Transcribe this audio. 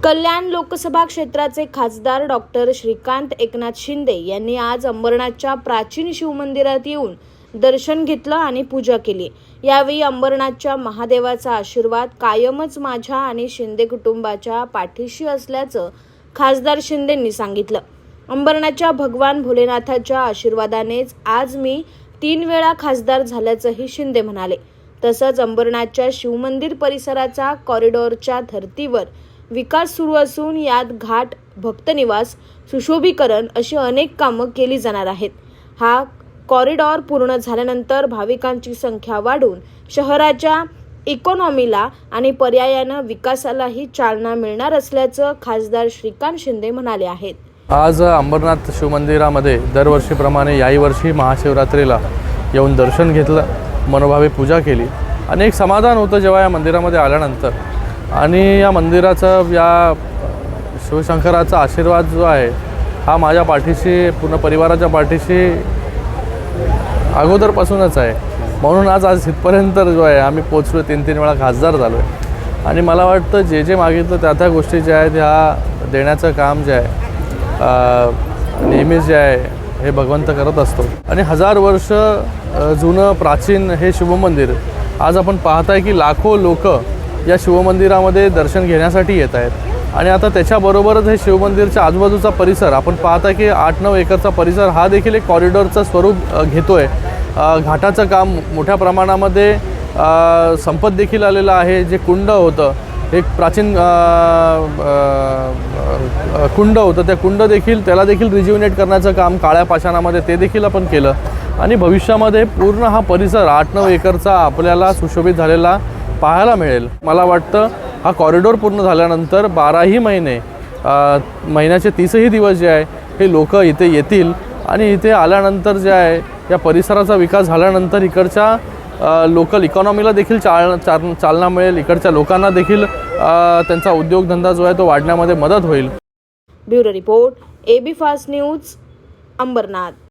कल्याण लोकसभा क्षेत्राचे खासदार डॉक्टर श्रीकांत एकनाथ शिंदे यांनी आज अंबरनाथच्या प्राचीन शिवमंदिरात येऊन दर्शन घेतलं आणि पूजा केली। यावेळी अंबरनाथच्या महादेवाचा आशीर्वाद कायमच माझ्या आणि शिंदे कुटुंबाच्या पाठीशी असल्याचं खासदार शिंदेंनी सांगितलं। अंबरनाथच्या भगवान भोलेनाथाच्या आशीर्वादानेच आज मी 3 वेळा खासदार झाल्याचंही शिंदे म्हणाले। तसंच अंबरनाथच्या शिवमंदिर परिसराचा कॉरिडॉरच्या धर्तीवर विकास सुरू असून यात घाट, भक्तनिवास, सुशोभीकरण अशी अनेक कामं केली जाणार आहेत। हा कॉरिडॉर पूर्ण झाल्यानंतर भाविकांची संख्या वाढून शहराच्या इकॉनॉमीला आणि पर्यायानं विकासालाही चालना मिळणार असल्याचं खासदार श्रीकांत शिंदे म्हणाले आहेत। आज अंबरनाथ शिवमंदिरामध्ये दरवर्षीप्रमाणे याही वर्षी महाशिवरात्रीला येऊन दर्शन घेतलं, मनोभावे पूजा केली आणि एक समाधान होतं जेव्हा या मंदिरामध्ये आल्यानंतर। आणि या मंदिराचा, या शिवशंकराचा आशीर्वाद जो आहे हा माझ्या पाठीशी, पूर्ण परिवाराच्या पाठीशी अगोदरपासूनच आहे। म्हणून आज इथपर्यंत जो आहे आम्ही पोचलो, 3 वेळा खासदार झालो आहे। आणि मला वाटतं जे मागितलं त्या गोष्टी ज्या आहेत ह्या देण्याचं काम जे आहे नेहमीच जे आहे हे भगवंत करत असतो। आणि 1000 वर्ष जुनं प्राचीन हे शिवमंदिर आज आपण पाहत आहे की लाखो लोक या शिवमंदिरामध्ये दर्शन घेण्यासाठी येत आहेत। आणि आता त्याच्याबरोबरच हे शिवमंदिरच्या आजूबाजूचा परिसर आपण पाहता की 8-9 एकरचा परिसर हा देखील एक कॉरिडॉरचं स्वरूप घेतो आहे। घाटाचं काम मोठ्या प्रमाणामध्ये संपत देखील आलेलं आहे। जे कुंड होतं, एक प्राचीन कुंड होतं, त्या कुंड देखील त्याला देखील रिज्युनेट करण्याचं काम काळ्या पाषाणामध्ये ते देखील आपण केलं। आणि भविष्यामध्ये पूर्ण हा परिसर 8-9 एकरचा आपल्याला सुशोभित झालेला पाहायला मिळेल। मला वाटतं हा कॉरिडॉर पूर्ण झाल्यानंतर 12ही महिने, महिन्याचे 30ही दिवस जे आहे हे लोक इथे येतील आणि इथे आल्यानंतर जे आहे या परिसराचा विकास झाल्यानंतर इकडच्या लोकल इकॉनॉमीला देखील चालना मिळेल। इकडच्या लोकांना देखील त्यांचा उद्योगधंदा जो आहे तो वाढण्यामध्ये मदत होईल। Bureau report, AB fast news, Ambernath.